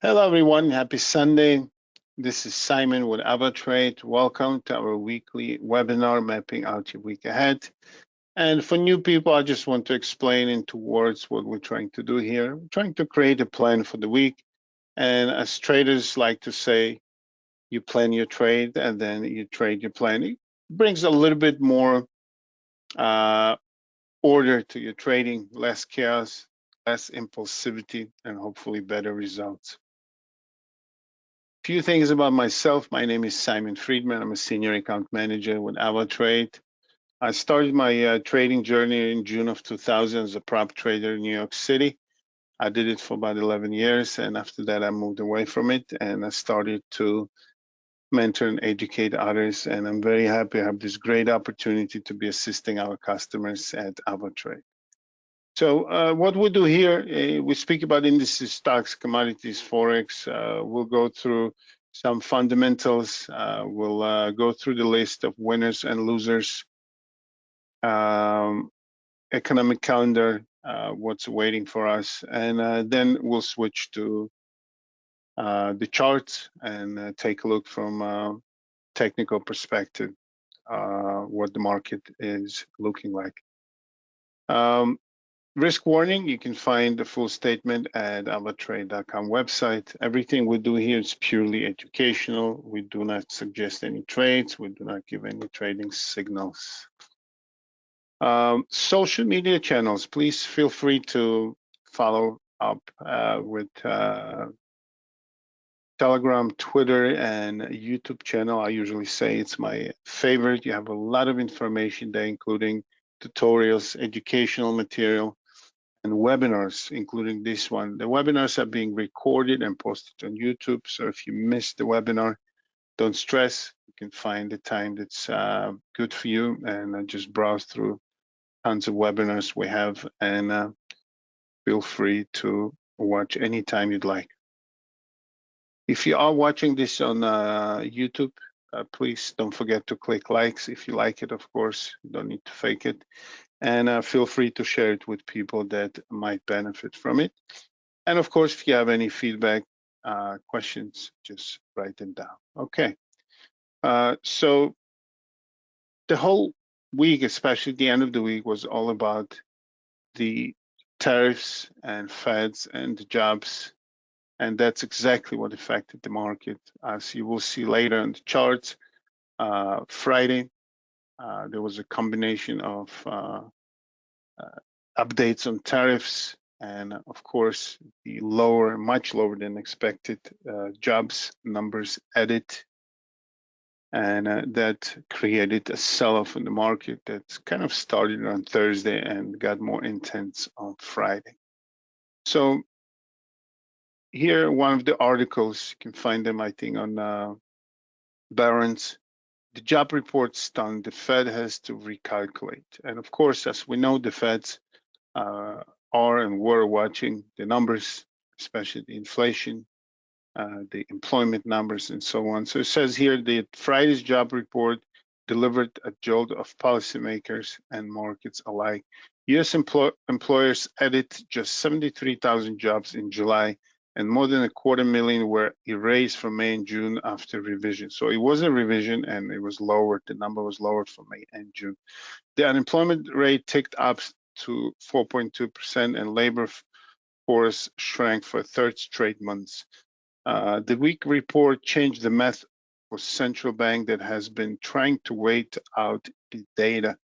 Hello, everyone. Happy Sunday. This is Simon with AvaTrade. Welcome to our weekly webinar, Mapping Out Your Week Ahead. And for new people, I just want to explain in 2 words what we're trying to do here. We're trying to create a plan for the week. And as traders like to say, you plan your trade and then you trade your plan. It brings a little bit more order to your trading, less chaos, less impulsivity, and hopefully better results. Few things about myself. My name is Simon Friedman. I'm a senior account manager with AvaTrade. I started my trading journey in June of 2000 as a prop trader in New York City. I did it for about 11 years, and after that, I moved away from it and I started to mentor and educate others. And I'm very happy I have this great opportunity to be assisting our customers at AvaTrade. So what we do here, we speak about indices, stocks, commodities, Forex. We'll go through some fundamentals. We'll go through the list of winners and losers, economic calendar, what's waiting for us, and then we'll switch to the charts and take a look from a technical perspective, what the market is looking like. Risk warning, you can find the full statement at avatrade.com website. Everything we do here is purely educational. We do not suggest any trades. We do not give any trading signals. Social media channels, please feel free to follow up with Telegram, Twitter, and YouTube channel. I usually say it's my favorite. You have a lot of information there, including tutorials, educational material, and webinars, including this one. The webinars are being recorded and posted on YouTube. So if you missed the webinar, don't stress. You can find the time that's good for you and just browse through tons of webinars we have, and feel free to watch anytime you'd like. If you are watching this on YouTube, please don't forget to click likes. If you like it, of course, you don't need to fake it. And feel free to share it with people that might benefit from it. And of course, if you have any feedback, questions, just write them down. Okay. So the whole week, especially the end of the week, was all about the tariffs and Feds and the jobs. And that's exactly what affected the market. As you will see later in the charts, Friday, there was a combination of updates on tariffs and, of course, the much lower than expected jobs numbers added. And that created a sell-off in the market that kind of started on Thursday and got more intense on Friday. So here, one of the articles, you can find them, I think, on Barron's. The job report stunned. The Fed has to recalculate. And of course, as we know, the Feds are and were watching the numbers, especially the inflation, the employment numbers, and so on. So it says here that Friday's job report delivered a jolt of policymakers and markets alike. U.S. employers added just 73,000 jobs in July, and more than 250,000 were erased from May and June after revision. So it was a revision and it was lowered. The number was lowered for May and June. The unemployment rate ticked up to 4.2% and labor force shrank for a third straight month. The week report changed the math for central bank that has been trying to wait out the data.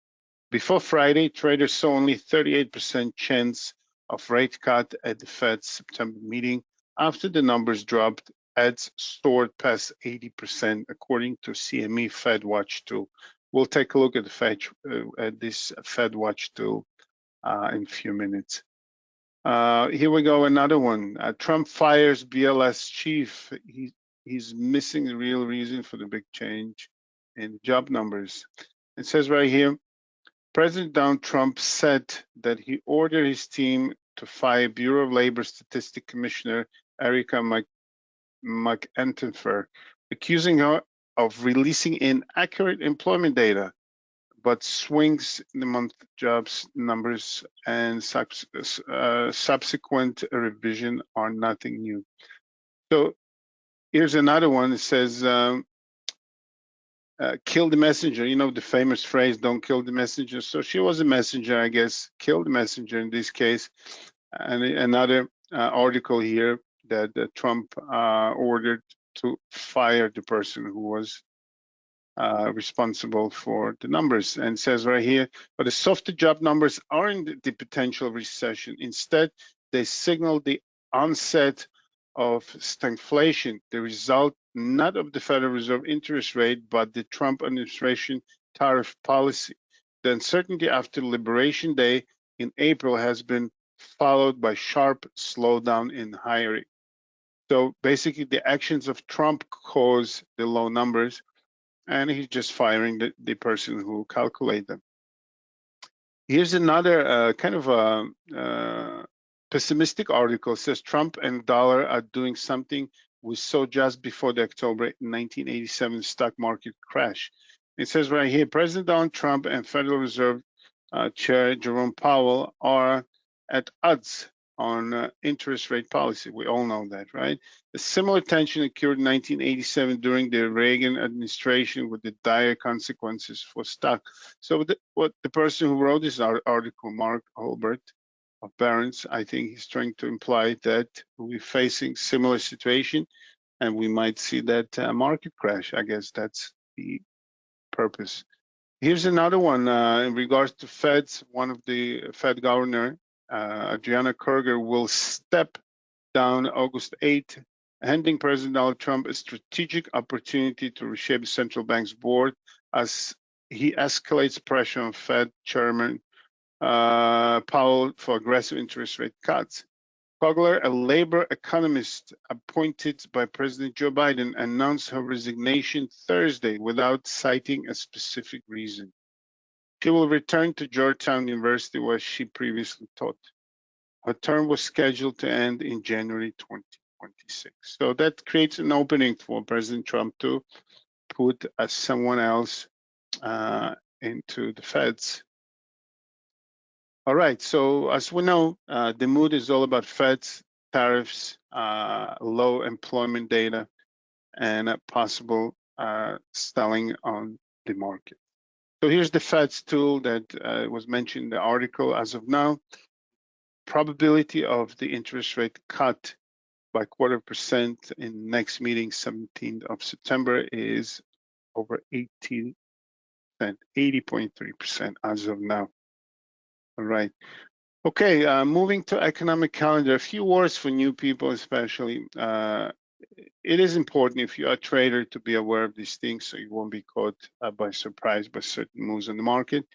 Before Friday, traders saw only 38% chance of rate cut at the Fed's September meeting. After the numbers dropped, ads soared past 80%, according to CME FedWatch tool. We'll take a look at this FedWatch tool in a few minutes. Here we go, another one. Trump fires BLS chief. He's missing the real reason for the big change in job numbers. It says right here, President Donald Trump said that he ordered his team to fire Bureau of Labor Statistics Commissioner Erica McEnteffer, accusing her of releasing inaccurate employment data, but swings in the month jobs numbers and subsequent revision are nothing new. So here's another one that says, kill the messenger. You know the famous phrase, don't kill the messenger. So she was a messenger, I guess, kill the messenger in this case. And another article here that Trump ordered to fire the person who was responsible for the numbers, and says right here, but the softer job numbers aren't the potential recession. Instead, they signal the onset of stagflation, the result not of the Federal Reserve interest rate, but the Trump administration tariff policy. The uncertainty after Liberation Day in April has been followed by sharp slowdown in hiring. So basically, the actions of Trump cause the low numbers, and he's just firing the person who calculate them. Here's another kind of a pessimistic article. It says Trump and dollar are doing something we saw just before the October 1987 stock market crash. It says right here, President Donald Trump and Federal Reserve Chair Jerome Powell are at odds on interest rate policy. We all know that, right? A similar tension occurred in 1987 during the Reagan administration with the dire consequences for stock. So what the person who wrote this article, Mark Holbert of Barron's, I think he's trying to imply that we're facing similar situation and we might see that market crash. I guess that's the purpose. Here's another one in regards to Feds. One of the Fed governor, Adriana Kerger, will step down August 8th, handing President Donald Trump a strategic opportunity to reshape the central bank's board as he escalates pressure on Fed Chairman Powell for aggressive interest rate cuts. Kogler, a labor economist appointed by President Joe Biden, announced her resignation Thursday without citing a specific reason. She will return to Georgetown University, where she previously taught. Her term was scheduled to end in January 2026. So that creates an opening for President Trump to put someone else into the Feds. All right, so as we know, the mood is all about Feds, tariffs, low employment data, and possible selling on the market. So here's the Fed's tool that was mentioned in the article. As of now, probability of the interest rate cut by 0.25% in next meeting, 17th of September, is over 80.3% as of now. All right. Okay, moving to economic calendar, a few words for new people especially. It is important if you are a trader to be aware of these things so you won't be caught by surprise by certain moves in the market.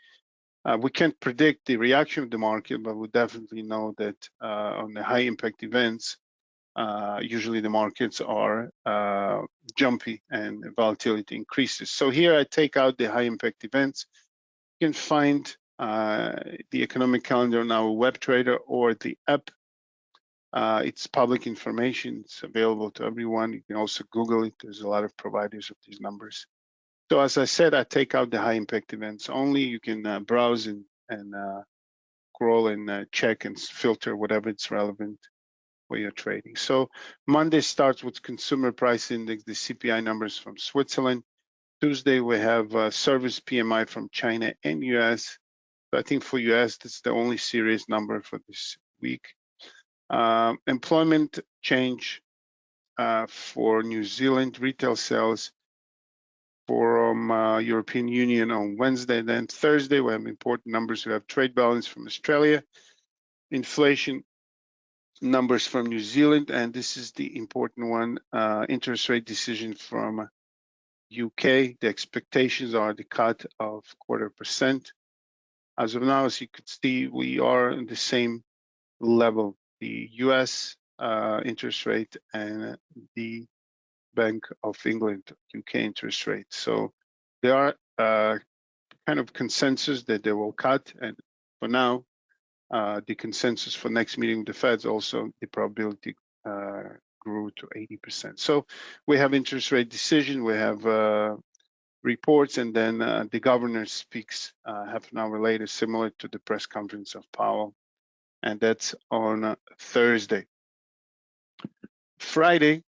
We can't predict the reaction of the market, but we definitely know that on the high impact events, usually the markets are jumpy and volatility increases. So here I take out the high impact events. You can find the economic calendar on our web trader or the app. It's public information. It's available to everyone. You can also Google it. There's a lot of providers of these numbers. So as I said, I take out the high impact events only. You can browse and scroll and check and filter whatever it's relevant where you're trading. So Monday starts with consumer price index, the CPI numbers from Switzerland. Tuesday, we have service PMI from China and US. So I think for US, that's the only serious number for this week. Employment change for New Zealand, retail sales from European Union on Wednesday. Then Thursday, we have important numbers. We have trade balance from Australia, inflation numbers from New Zealand, and this is the important one, interest rate decision from UK. The expectations are the cut of 0.25%. As of now, as you could see, we are in the same level, the US interest rate and the Bank of England, UK interest rate. So there are kind of consensus that they will cut, and for now, the consensus for next meeting with the Feds also, the probability grew to 80%. So we have interest rate decision, we have reports, and then the governor speaks half an hour later, similar to the press conference of Powell, and that's on Thursday. Friday,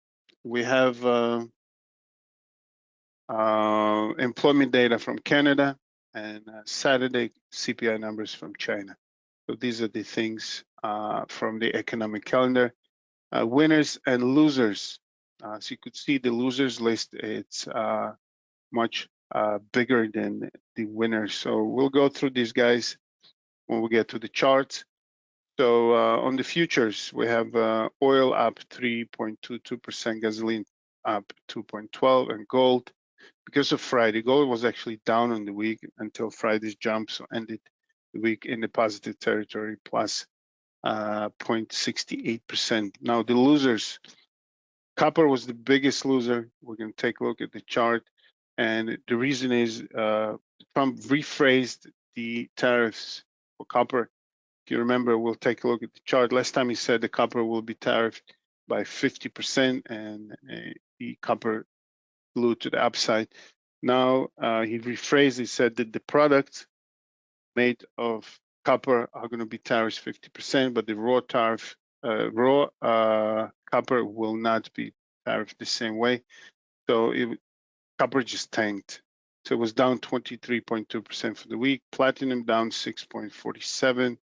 we have employment data from Canada, and Saturday CPI numbers from China. So these are the things from the economic calendar. Winners and losers. So you could see the losers list. It's much bigger than the winners. So we'll go through these guys when we get to the charts. So on the futures, we have oil up 3.22%, gasoline up 2.12%, and gold, because of Friday, gold was actually down on the week until Friday's jump, so ended the week in the positive territory, plus 0.68%. Now the losers, copper was the biggest loser. We're going to take a look at the chart, and the reason is Trump rephrased the tariffs for copper. If you remember, we'll take a look at the chart. Last time he said the copper will be tariffed by 50%, and the copper flew to the upside. Now he rephrased. He said that the products made of copper are going to be tariffed 50%, but the raw copper will not be tariffed the same way. So copper just tanked. So it was down 23.2% for the week. Platinum down 6.47%.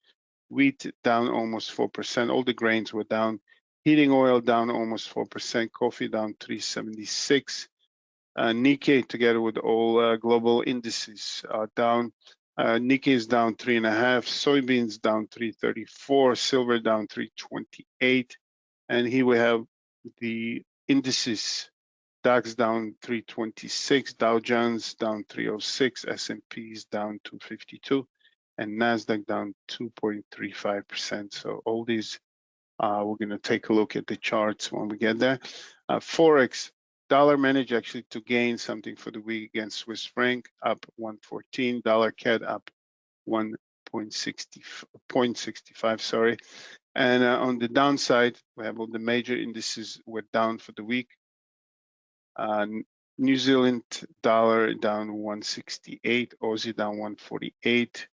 Wheat down almost 4%. All the grains were down. Heating oil down almost 4%. Coffee down 376. Nikkei, together with all global indices, are down. Nikkei is down 3.5. Soybeans down 334. Silver down 328. And here we have the indices. DAX down 326. Dow Jones down 306. S&P is down 252. And Nasdaq down 2.35%. So all these, we're going to take a look at the charts when we get there. Forex, dollar managed actually to gain something for the week against Swiss franc, up 114. Dollar CAD up 1.65. Sorry. And on the downside, we have all the major indices were down for the week. New Zealand dollar down 168, Aussie down 148.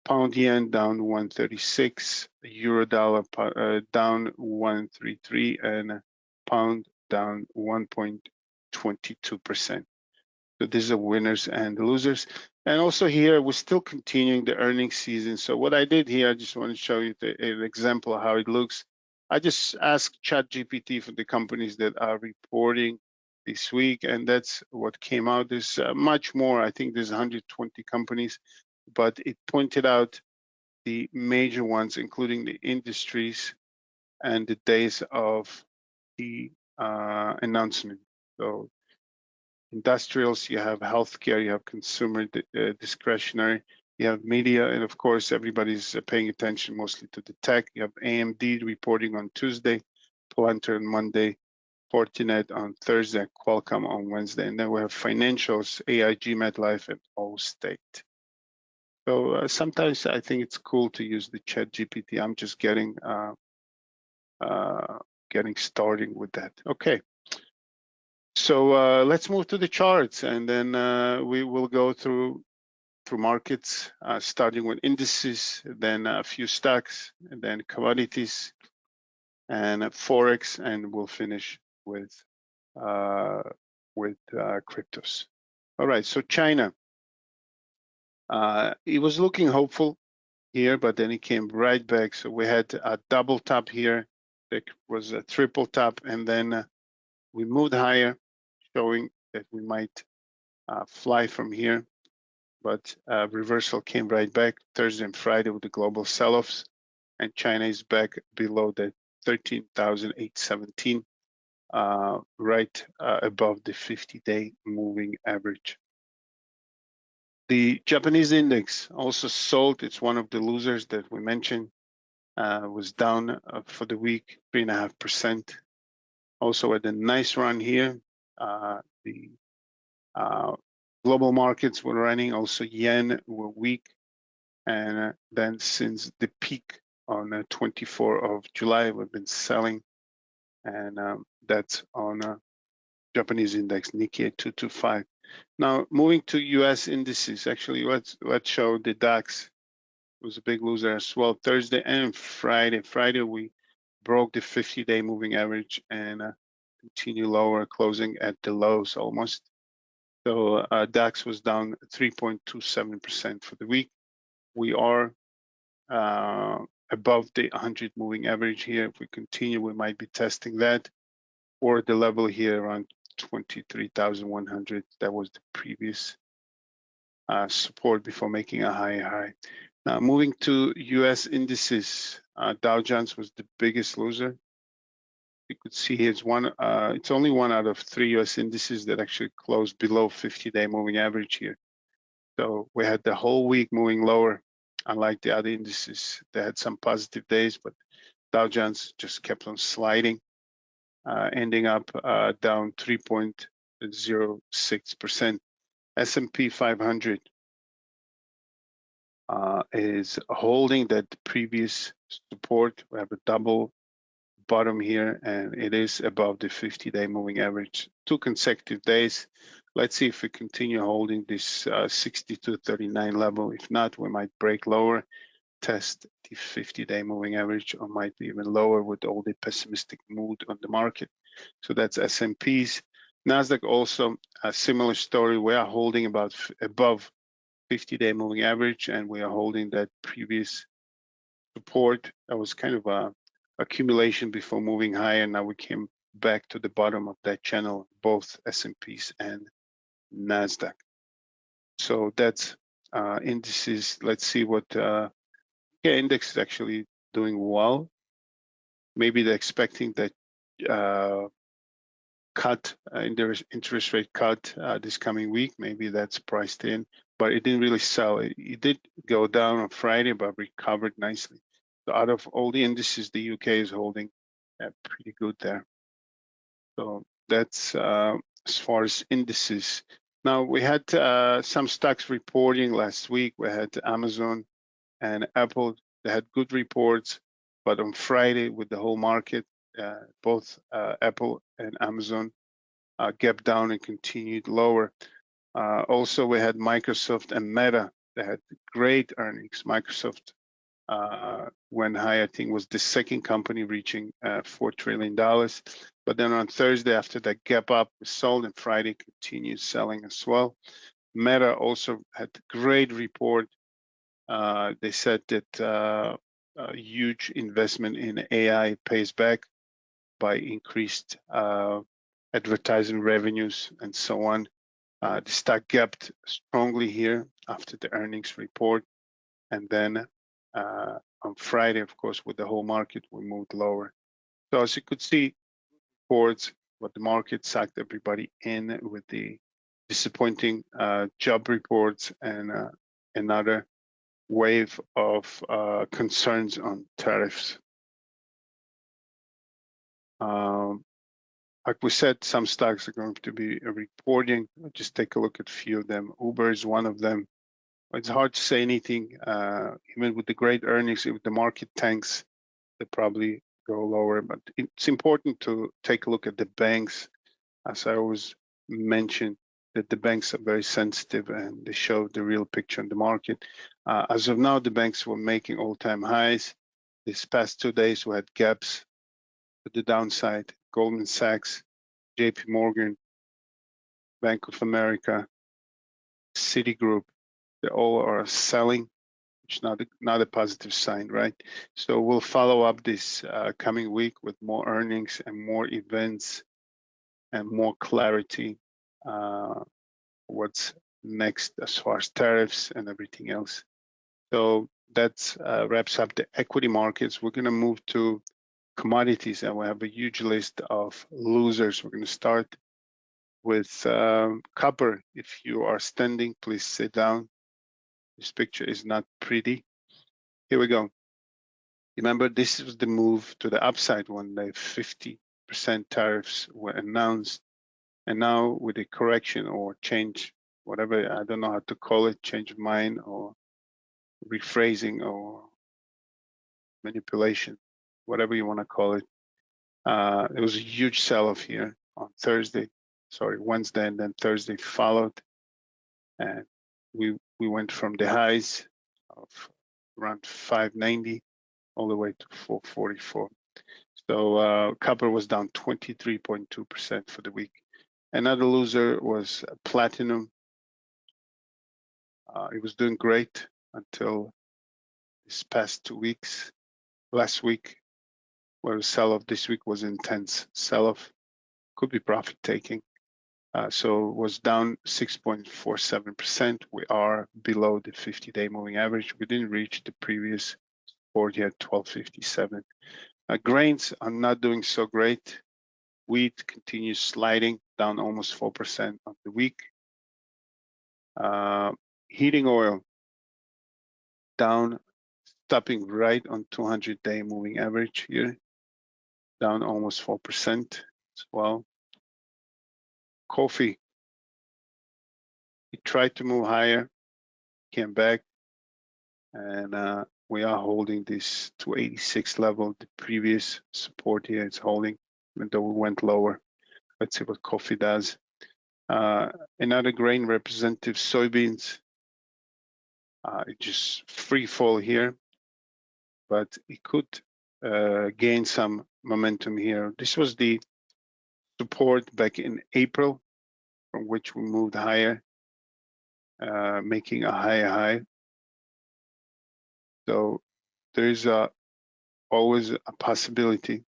Pound yen down 136, euro dollar down 133, and pound down 1.22%. So these are winners and losers. And also here, we're still continuing the earnings season. So what I did here, I just want to show you an example of how it looks. I just asked ChatGPT for the companies that are reporting this week, and that's what came out. There's much more. I think there's 120 companies, but it pointed out the major ones, including the industries and the days of the announcement. So industrials, you have healthcare, you have consumer discretionary, you have media, and of course, everybody's paying attention mostly to the tech. You have AMD reporting on Tuesday, Palantir on Monday, Fortinet on Thursday, Qualcomm on Wednesday, and then we have financials, AIG, MetLife, and Allstate. So sometimes I think it's cool to use the Chat GPT. I'm just getting started with that. Okay. So let's move to the charts, and then we will go through markets, starting with indices, then a few stocks, and then commodities, and forex, and we'll finish with cryptos. All right. So China. It was looking hopeful here, but then it came right back. So we had a double top here. It was a triple top, and then we moved higher, showing that we might fly from here. But reversal came right back Thursday and Friday with the global sell-offs, and China is back below the 13,817, right above the 50-day moving average. The Japanese index also sold. It's one of the losers that we mentioned. Was down for the week, 3.5%. Also had a nice run here. The global markets were running. Also, yen were weak. And then since the peak on the 24th of July, we've been selling. And that's on Japanese index, Nikkei 225. Now, moving to US indices, actually, let's show the DAX. Was a big loser as well. Thursday and Friday. Friday, we broke the 50-day moving average, and continue lower, closing at the lows almost. So DAX was down 3.27% for the week. We are above the 100 moving average here. If we continue, we might be testing that, or the level here around 23,100. That was the previous support before making a higher high. Now moving to US indices, Dow Jones was the biggest loser. You could see here it's only one out of 3 US indices that actually closed below 50-day moving average here. So we had the whole week moving lower, unlike the other indices. They had some positive days, but Dow Jones just kept on sliding, ending up down 3.06%. S&P 500 is holding that previous support. We have a double bottom here, and it is above the 50-day moving average. 2 consecutive days. Let's see if we continue holding this 62.39 level. If not, we might break lower, test the 50-day moving average, or might be even lower with all the pessimistic mood on the market. So that's S&Ps. Nasdaq also a similar story. We are holding about above 50-day moving average, and we are holding that previous support. That was kind of a accumulation before moving higher. Now we came back to the bottom of that channel, both S&Ps and Nasdaq. So that's indices. Let's see what index is actually doing well. Maybe they're expecting that cut in their interest rate cut this coming week. Maybe that's priced in, but it didn't really sell. It did go down on Friday, but recovered nicely. So out of all the indices, the UK is holding pretty good there. So that's as far as indices. Now we had some stocks reporting last week. We had Amazon and Apple. They had good reports, but on Friday with the whole market, both Apple and Amazon gapped down and continued lower. Also, we had Microsoft and Meta. They had great earnings. Microsoft went high. I think was the second company reaching $4 trillion. But then on Thursday, after that gap up, was sold, and Friday continued selling as well. Meta also had great report. They said that a huge investment in AI pays back by increased advertising revenues and so on. The stock gapped strongly here after the earnings report, and then on Friday, of course, with the whole market, we moved lower. So as you could see, reports, what the market sucked everybody in with the disappointing job reports and another wave of concerns on tariffs. Like we said, some stocks are going to be reporting. Just take a look at a few of them. Uber is one of them. It's hard to say anything. Even with the great earnings, if the market tanks, they probably go lower. But it's important to take a look at the banks. As I always mention, that the banks are very sensitive and they show the real picture in the market. As of now, the banks were making all-time highs. These past 2 days, we had gaps to the downside. Goldman Sachs, JP Morgan, Bank of America, Citigroup, they all are selling, which is not a positive sign, right? So we'll follow up this coming week with more earnings and more events and more clarity. What's next as far as tariffs and everything else. So that wraps up the equity markets. We're going to move to commodities, and we have a huge list of losers. We're going to start with copper. If you are standing, please sit down. This picture is not pretty. Here we go. Remember, this was the move to the upside when the 50% tariffs were announced. And now with a correction or change, whatever, I don't know how to call it, change of mind or rephrasing or manipulation, whatever you want to call it. It was a huge sell-off here on Wednesday, and then Thursday followed. And we went from the highs of around 590 all the way to 444. So copper was down 23.2% for the week. Another loser was platinum. It was doing great until this past 2 weeks. Last week, where the sell-off this week was intense sell-off, could be profit taking. So it was down 6.47%. We are below the 50-day moving average. We didn't reach the previous support yet, 1257. Grains are not doing so great. Wheat continues sliding down almost 4% on the week. Heating oil down, stopping right on 200-day moving average here, down almost 4% as well. Coffee, it tried to move higher, came back, and we are holding this 286 level. The previous support here is holding, even though we went lower. Let's see what coffee does. Another grain representative, soybeans, it just free fall here, but it could gain some momentum here. This was the support back in April, from which we moved higher, making a higher high. So there is always a possibility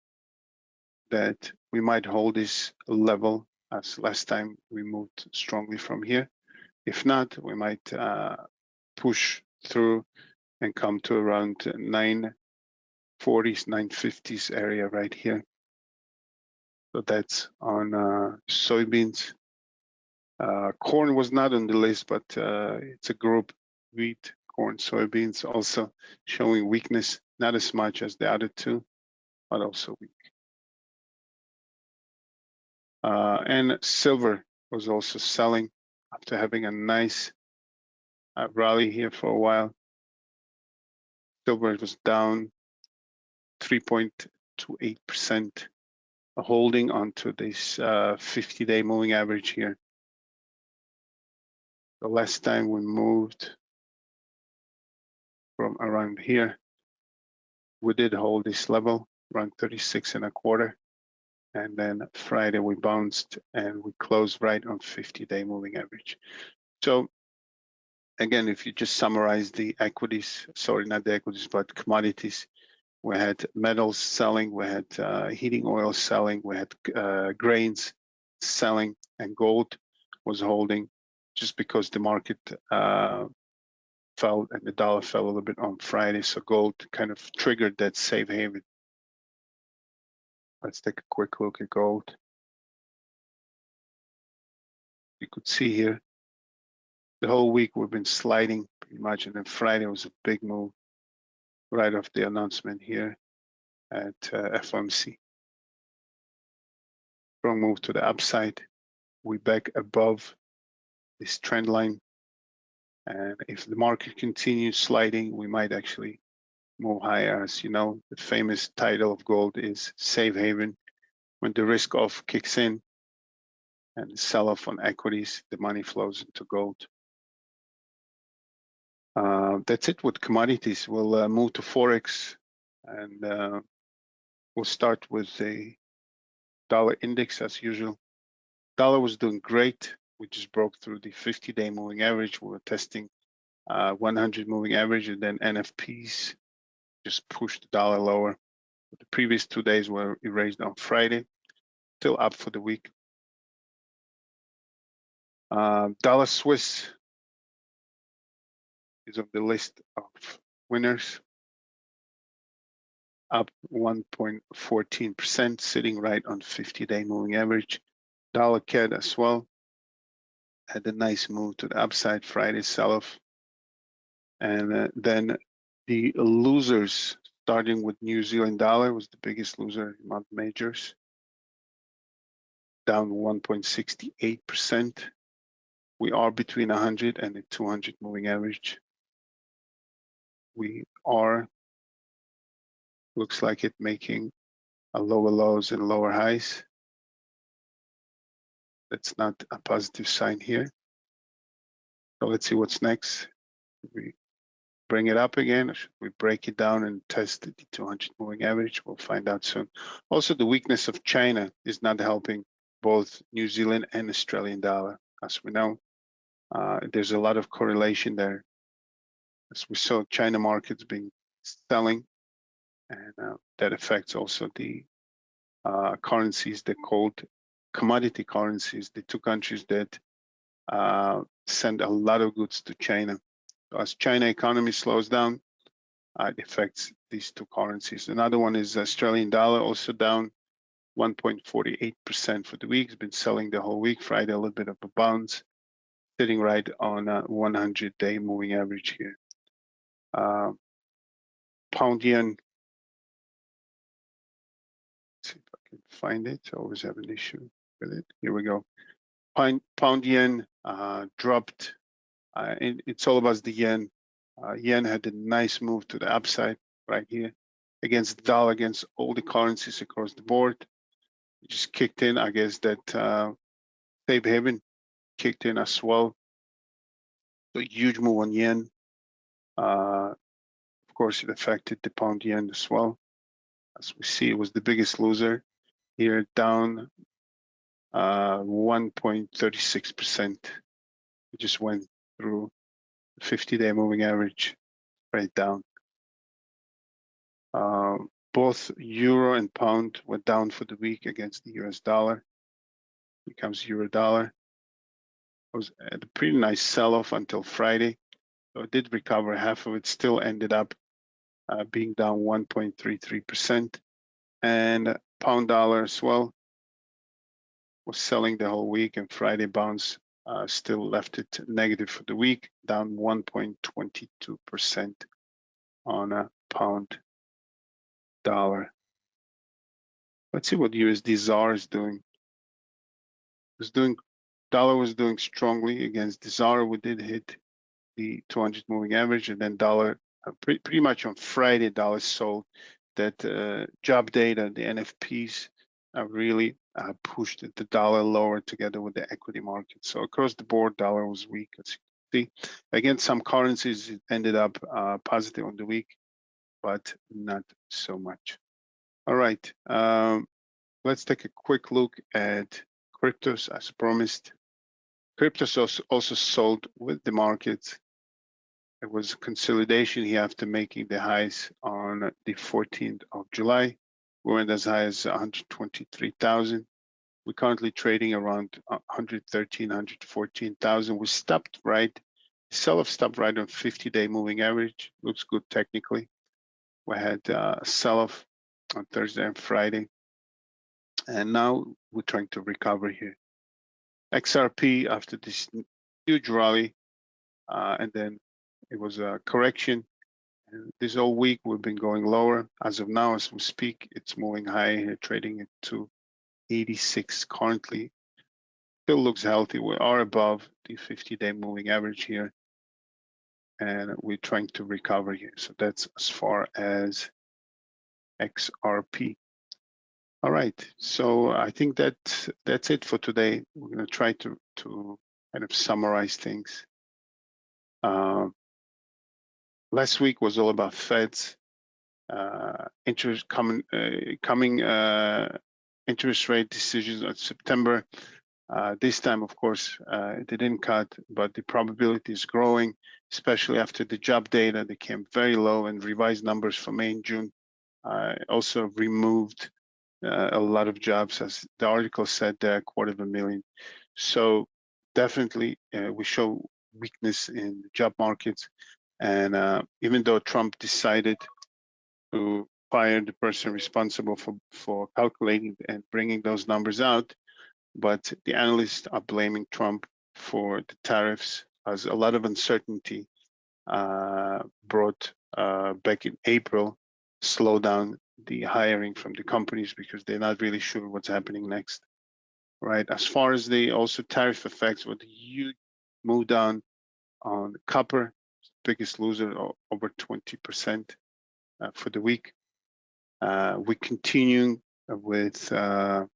that we might hold this level, as last time we moved strongly from here. If not, we might push through and come to around 940s, 950s area right here. So that's on soybeans. Corn was not on the list, but it's a group: wheat, corn, soybeans, also showing weakness, not as much as the other two, but also weak. And silver was also selling after having a nice rally here for a while. Silver was down 3.28%, holding onto this 50-day moving average here. The last time we moved from around here, we did hold this level around 36.25, and then Friday we bounced and we closed right on 50-day moving average. So again, if you just summarize the equities, sorry, not the equities, but commodities, we had metals selling, we had heating oil selling, we had grains selling, and gold was holding, just because the market fell and the dollar fell a little bit on Friday. So gold kind of triggered that safe haven. Let's take a quick look at gold. You could see here, the whole week we've been sliding pretty much, and then Friday was a big move right off the announcement here at FOMC. Strong move to the upside. We're back above this trend line, and if the market continues sliding, we might actually move higher. As you know, the famous title of gold is safe haven. When the risk off kicks in and the sell-off on equities, the money flows into gold. That's it with commodities. We'll move to Forex, and we'll start with the dollar index as usual. Dollar was doing great. We just broke through the 50-day moving average. We were testing 100 moving average, and then NFPs just pushed the dollar lower. The previous 2 days were erased on Friday, still up for the week. Dollar Swiss is on the list of winners, up 1.14%, sitting right on 50-day moving average. Dollar CAD as well had a nice move to the upside, Friday sell-off. And then the losers, starting with New Zealand dollar, was the biggest loser among majors, down 1.68%. We are between 100 and the 200 moving average. We are, looks like it, making a lower lows and lower highs. That's not a positive sign here. So let's see what's next. We bring it up again, or should we break it down and test the 200 moving average? We'll find out soon. Also, the weakness of China is not helping both New Zealand and Australian dollar. As we know, there's a lot of correlation there. As we saw, China markets being selling, and that affects also the currencies, the called commodity currencies, the two countries that send a lot of goods to China. As China economy slows down, it affects these two currencies. Another one is Australian dollar, also down 1.48% for the week. It's been selling the whole week. Friday, a little bit of a bounce, sitting right on a 100-day moving average here. Pound yen. Let's see if I can find it. I always have an issue with it. Here we go. Pound yen dropped. It's all about the yen. Yen had a nice move to the upside right here against the dollar, against all the currencies across the board. It just kicked in. I guess that safe haven kicked in as well. So huge move on yen. Of course, it affected the pound yen as well. As we see, it was the biggest loser here, down 1.36%. It just went through the 50-day moving average right down. Both euro and pound were down for the week against the US dollar. Here comes euro dollar. It was at a pretty nice sell-off until Friday. So it did recover. Half of it still ended up being down 1.33%. And pound dollar as well was selling the whole week, and Friday bounce still left it negative for the week, down 1.22% on a pound dollar. Let's see what USD ZAR is doing. Dollar was doing strongly against the ZAR. We did hit the 200 moving average, and then dollar pretty much on Friday, dollar sold. That job data, the NFPs, really pushed the dollar lower together with the equity market. So across the board, dollar was weak. As you can see, again, some currencies ended up positive on the week, but not so much. All right, let's take a quick look at cryptos as promised. Cryptos also sold with the market. It was consolidation here after making the highs on the 14th of July. We went as high as 123,000. We're currently trading around 113, 114,000. We stopped right, sell-off stopped right on 50-day moving average. Looks good technically. We had a sell-off on Thursday and Friday. And now we're trying to recover here. XRP after this huge rally, and then it was a correction. And this whole week we've been going lower. As of now, as we speak, it's moving high, trading at 286 currently. Still looks healthy. We are above the 50-day moving average here, and we're trying to recover here. So that's as far as XRP. All right, so I think that's it for today. We're going to try to kind of summarize things. Last week was all about Fed's interest coming interest rate decisions in September. This time, of course, they didn't cut, but the probability is growing, especially after the job data. They came very low, and revised numbers for May and June also removed a lot of jobs, as the article said, 250,000. So definitely we show weakness in the job markets. And even though Trump decided to fire the person responsible for calculating and bringing those numbers out, but the analysts are blaming Trump for the tariffs, as a lot of uncertainty brought back in April, slow down the hiring from the companies because they're not really sure what's happening next, right? As far as the also tariff effects, with the huge move down on copper, biggest loser, over 20% for the week. We're continuing with the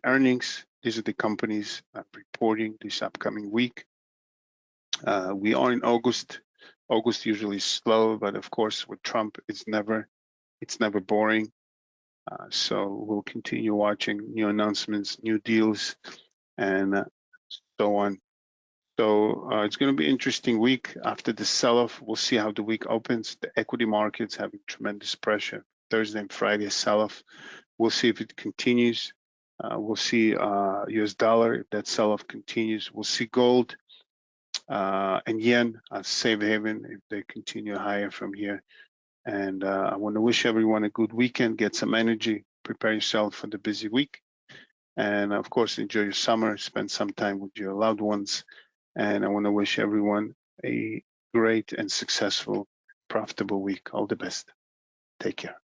earnings. These are the companies reporting this upcoming week. We are in August, August usually slow, but of course with Trump, it's never boring. So we'll continue watching new announcements, new deals, and so on. So it's going to be an interesting week after the sell-off. We'll see how the week opens. The equity markets having tremendous pressure. Thursday and Friday sell-off. We'll see if it continues. We'll see US dollar if that sell-off continues. We'll see gold and yen safe haven if they continue higher from here. And I want to wish everyone a good weekend. Get some energy. Prepare yourself for the busy week. And of course, enjoy your summer. Spend some time with your loved ones. And I want to wish everyone a great and successful, profitable week. All the best. Take care.